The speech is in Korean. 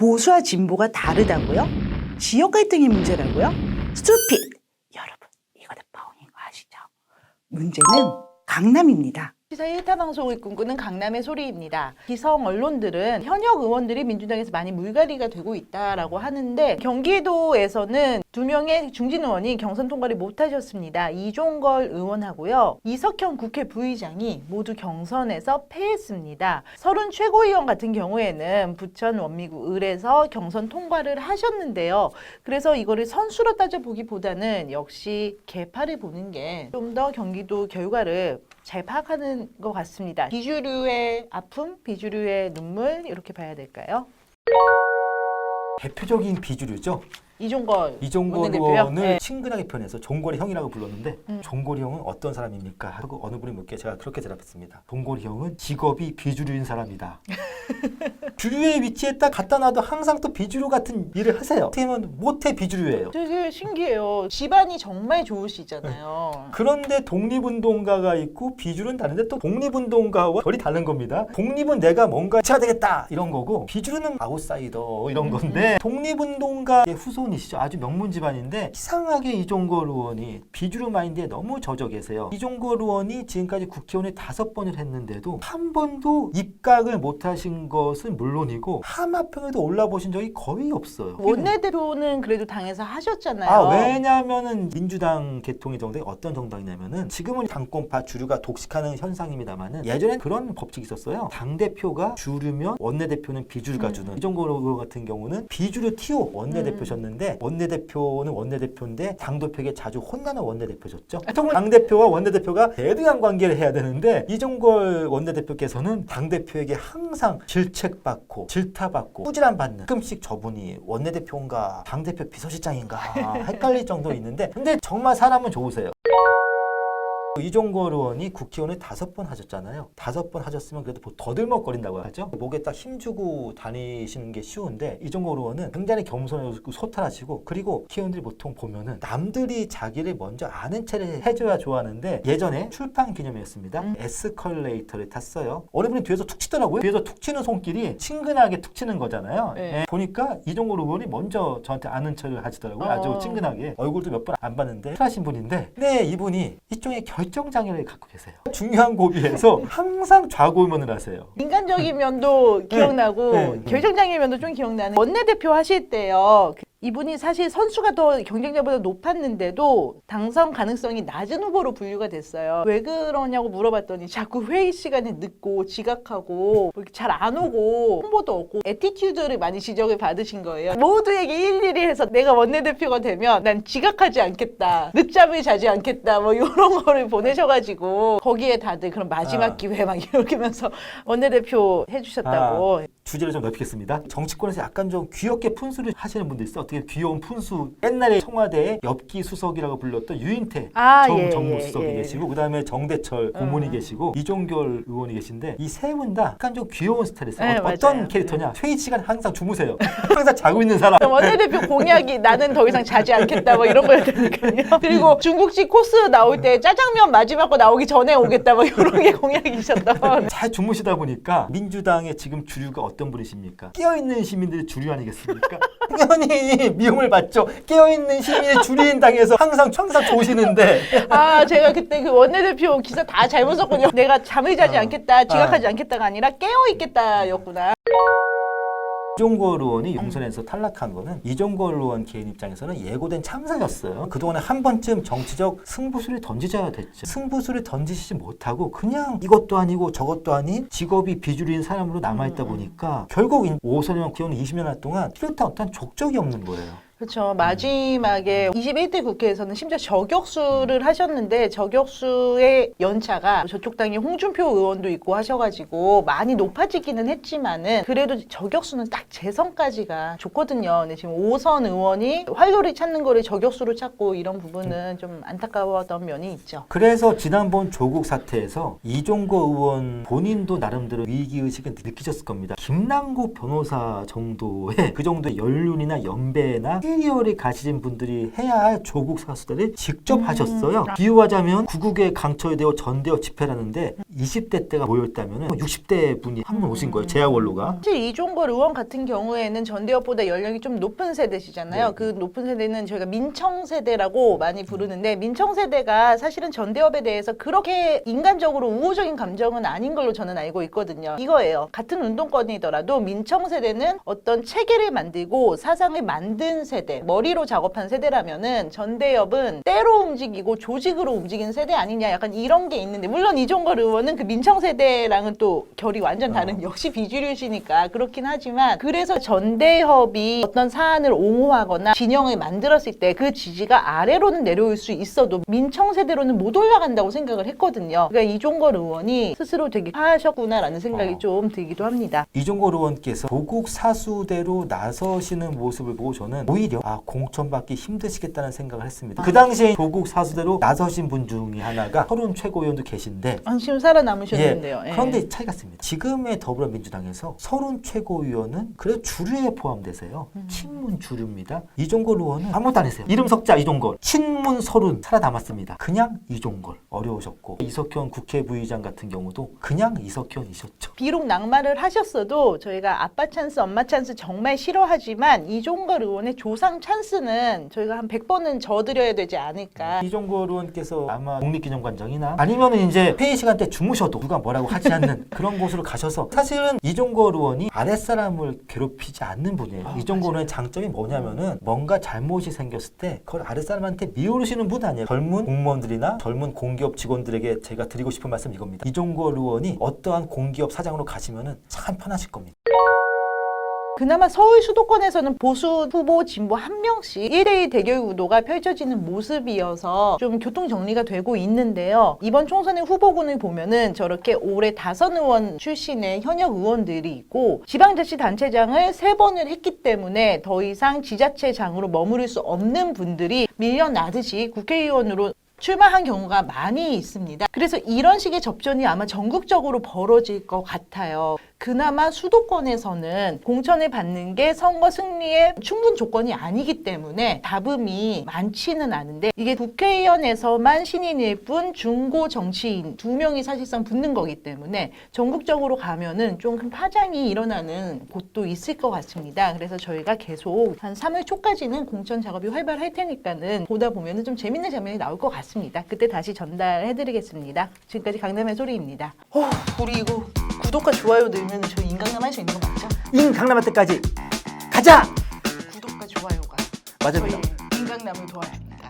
보수와 진보가 다르다고요? 지역 갈등이 문제라고요? 스투핏! 여러분, 이거는 뻥인 거 아시죠? 문제는 강남입니다. 시사의 1타 방송을 꿈꾸는 강남의 소리입니다. 기성 언론들은 현역 의원들이 민주당에서 많이 물갈이가 되고 있다라고 하는데 경기도에서는 2명의 중진 의원이 경선 통과를 못하셨습니다. 이종걸 의원하고요. 이석현 국회 부의장이 모두 경선에서 패했습니다. 서른 최고위원 같은 경우에는 부천 원미구 을에서 경선 통과를 하셨는데요. 그래서 이거를 선수로 따져보기보다는 역시 개파를 보는 게 좀 더 경기도 결과를 잘 파악하는 것 같습니다. 비주류의 아픔, 비주류의 눈물 이렇게 봐야 될까요? 대표적인 비주류죠. 이종걸 의원을 네. 친근하게 표현해서 종걸이 형이라고 불렀는데 종걸이 형은 어떤 사람입니까? 하고 어느 분이 묻게 제가 그렇게 대답했습니다. 종걸이 형은 직업이 비주류인 사람이다. 주류의 위치에 딱 갖다 놔도 항상 또 비주류 같은 일을 하세요. 어떻게 보면 모태 비주류예요. 되게 신기해요. 집안이 정말 좋으시잖아요. 그런데 독립운동가가 있고 비주류는 다른데 또 독립운동가와 결이 다른 겁니다. 독립은 내가 뭔가 해야 되겠다 이런 거고 비주류는 아웃사이더 이런 건데 독립운동가의 후손이시죠. 아주 명문 집안인데 이상하게 이종걸 의원이 비주류 마인드에 너무 젖어 계세요. 이종걸 의원이 지금까지 국회의원을 5번을 했는데도 한 번도 입각을 못하신 것은 물론이고 하마평에도 올라보신 적이 거의 없어요. 원내대표는 그래도 당에서 하셨잖아요. 왜냐하면은 민주당 개통의 정당이 어떤 정당이냐면은 지금은 당권파 주류가 독식하는 현상입니다만은 예전엔 그런 법칙이 있었어요. 당대표가 주류면 원내대표는 비주류가 주는 이종걸 의원 같은 경우는 비주류 TO 원내대표셨는데 원내대표는 원내대표인데 당대표에게 자주 혼나는 원내대표셨죠. 당대표와 원내대표가 대등한 관계를 해야 되는데 이종걸 원내대표께서는 당대표에게 항상 질책받고 질타받고 꾸지람받는 가끔씩 저분이 원내대표인가 당대표 비서실장인가 헷갈릴 정도 있는데 근데 정말 사람은 좋으세요. 이종걸 의원이 국회의원을 5번 하셨잖아요. 5번 하셨으면 그래도 더들먹거린다고 하죠. 목에 딱 힘주고 다니시는 게 쉬운데 이종걸 의원은 굉장히 겸손하고 소탈하시고 그리고 국회의원들이 보통 보면은 남들이 자기를 먼저 아는 체를 해줘야 좋아하는데 예전에 출판 기념회였습니다. 에스컬레이터를 탔어요. 어느 분이 뒤에서 툭 치더라고요. 뒤에서 툭 치는 손길이 친근하게 툭 치는 거잖아요. 네. 보니까 이종걸 의원이 먼저 저한테 아는 척을 하시더라고요. 아주 친근하게. 얼굴도 몇 번 안 봤는데 하신 분인데 네, 이분이 일종의 결정장애를 갖고 계세요. 중요한 고비에서 항상 좌고우면을 하세요. 인간적인 면도 기억나고 네. 결정장애 면도 좀 기억나는 원내대표 하실 때요. 이분이 사실 선수가 더 경쟁자보다 높았는데도 당선 가능성이 낮은 후보로 분류가 됐어요. 왜 그러냐고 물어봤더니 자꾸 회의 시간에 늦고 지각하고 잘 안 오고 홍보도 없고 애티튜드를 많이 지적을 받으신 거예요. 모두에게 일일이 해서 내가 원내대표가 되면 난 지각하지 않겠다. 늦잠을 자지 않겠다. 뭐 이런 거를 보내셔가지고 거기에 다들 그런 마지막 기회 막 이러면서 원내대표 해주셨다고. 주제를 좀 넓히겠습니다. 정치권에서 약간 좀 귀엽게 푼수를 하시는 분들 있어요. 어떻게 귀여운 푼수. 옛날에 청와대에 엽기 수석이라고 불렸던 유인태 정무수석이 계시고 그다음에 정대철 고문이 계시고 이종결 의원이 계신데 이 세 분 다 약간 좀 귀여운 스타일이세요. 네, 어떤 맞아요. 캐릭터냐? 회의 시간에 항상 주무세요. 항상 자고 있는 사람. 원내대표 공약이 나는 더 이상 자지 않겠다 뭐 이런 거였다니까요. 그리고 중국식 코스 나올 때 짜장면 마지막 거 나오기 전에 오겠다 뭐 이런 게 공약이셨던. 잘 주무시다 보니까 민주당의 지금 주류가 어떤 분이십니까? 깨어있는 시민들의 주류 아니겠습니까? 당연히 미움을 받죠. 깨어있는 시민의 주류인 당에서 항상 좋으시는데 아 제가 그때 그 원내대표 기사 다 잘못 썼군요. 내가 잠을 자지 않겠다, 지각하지 않겠다가 아니라 깨어있겠다였구나. 이종걸 의원이 용선에서 탈락한 거는 이종걸 의원 개인 입장에서는 예고된 참사였어요. 그동안에 한 번쯤 정치적 승부수를 던지셔야 됐죠. 승부수를 던지시지 못하고 그냥 이것도 아니고 저것도 아닌 직업이 비주류인 사람으로 남아있다 보니까 결국 5선이면 기원 20년 동안 뚜렷한 어떤 족적이 없는 거예요. 그렇죠. 마지막에 21대 국회에서는 심지어 저격수를 하셨는데 저격수의 연차가 저쪽 당에 홍준표 의원도 있고 하셔가지고 많이 높아지기는 했지만은 그래도 저격수는 딱 재선까지가 좋거든요. 근데 지금 5선 의원이 활로를 찾는 거를 저격수로 찾고 이런 부분은 좀 안타까웠던 면이 있죠. 그래서 지난번 조국 사태에서 이종걸 의원 본인도 나름대로 위기의식을 느끼셨을 겁니다. 김남국 변호사 정도의 그 정도의 연륜이나 연배나 시니어리 가시진 분들이 해야 할 조국 사수대를 직접 하셨어요. 비유하자면 구국에 강철되어 전대어 집회라는데 20대 때가 모였다면 60대 분이 한 분 오신 거예요. 재야원로가. 사실 이종걸 의원 같은 경우에는 전대협보다 연령이 좀 높은 세대시잖아요. 네. 그 높은 세대는 저희가 민청 세대라고 많이 부르는데 민청 세대가 사실은 전대협에 대해서 그렇게 인간적으로 우호적인 감정은 아닌 걸로 저는 알고 있거든요. 이거예요. 같은 운동권이더라도 민청 세대는 어떤 체계를 만들고 사상을 만든 세대, 머리로 작업한 세대라면은 전대협은 때로 움직이고 조직으로 움직이는 세대 아니냐, 약간 이런 게 있는데, 물론 이종걸 의원은 그 민청 세대랑은 또 결이 완전 다른 역시 비주류시니까 그렇긴 하지만, 그래서 전대협이 어떤 사안을 옹호하거나 진영을 만들었을 때 그 지지가 아래로는 내려올 수 있어도 민청 세대로는 못 올라간다고 생각을 했거든요. 그러니까 이종걸 의원이 스스로 되게 화하셨구나라는 생각이 좀 들기도 합니다. 이종걸 의원께서 조국 사수대로 나서시는 모습을 보고 저는 오히려 공천받기 힘드시겠다는 생각을 했습니다. 그 당시에 조국 사수대로 나서신 분 중에 하나가 서른 최고위원도 계신데 안심 살아남으셨는데요. 예. 그런데 차이가 있습니다. 지금의 더불어민주당에서 서른 최고위원은 그래도 주류에 포함되세요. 친문 주류입니다. 이종걸 의원은 아무것도 안 했어요. 이름 석자 이종걸, 친문 서른 살아남았습니다. 그냥 이종걸. 어려우셨고, 이석현 국회 부의장 같은 경우도 그냥 이석현이셨죠. 비록 낙마를 하셨어도 저희가 아빠 찬스, 엄마 찬스 정말 싫어하지만 이종걸 의원의 조상 찬스는 저희가 한 100번은 져드려야 되지 않을까. 이종걸 의원께서 아마 국립기념관장이나 아니면은 이제 회의 시간 때 주무셔도 누가 뭐라고 하지 않는 그런 곳으로 가셔서, 사실은 이종걸 의원이 아랫사람을 괴롭히지 않는 분이에요. 이종걸 의원의 장점이 뭐냐면은 뭔가 잘못이 생겼을 때 그걸 아랫사람한테 미우르시는 분 아니에요. 젊은 공무원들이나 젊은 공기업 직원들에게 제가 드리고 싶은 말씀 이겁니다. 이종걸 의원이 어떠한 공기업 사장으로 가시면은 참 편하실 겁니다. 그나마 서울 수도권에서는 보수 후보 진보 한 명씩 1대1 대결 구도가 펼쳐지는 모습이어서 좀 교통 정리가 되고 있는데요. 이번 총선의 후보군을 보면은 저렇게 올해 다선 의원 출신의 현역 의원들이 있고, 지방자치단체장을 3번을 했기 때문에 더 이상 지자체장으로 머무를 수 없는 분들이 밀려나듯이 국회의원으로 출마한 경우가 많이 있습니다. 그래서 이런 식의 접전이 아마 전국적으로 벌어질 것 같아요. 그나마 수도권에서는 공천을 받는 게 선거 승리의 충분 조건이 아니기 때문에 잡음이 많지는 않은데, 이게 국회의원에서만 신인일 뿐 중고 정치인 2명이 사실상 붙는 거기 때문에 전국적으로 가면은 좀 큰 파장이 일어나는 곳도 있을 것 같습니다. 그래서 저희가 계속 한 3월 초까지는 공천 작업이 활발할 테니까는 보다 보면은 좀 재밌는 장면이 나올 것 같습니다. 그때 다시 전달해드리겠습니다. 지금까지 강남의 소리입니다. 우리 이거 구독과 좋아요 늘면 저희 인강남 할 수 있는 거 맞죠? 강남할 때까지 가자! 구독과 좋아요가 맞습니다. 저희 인강남을 도와요.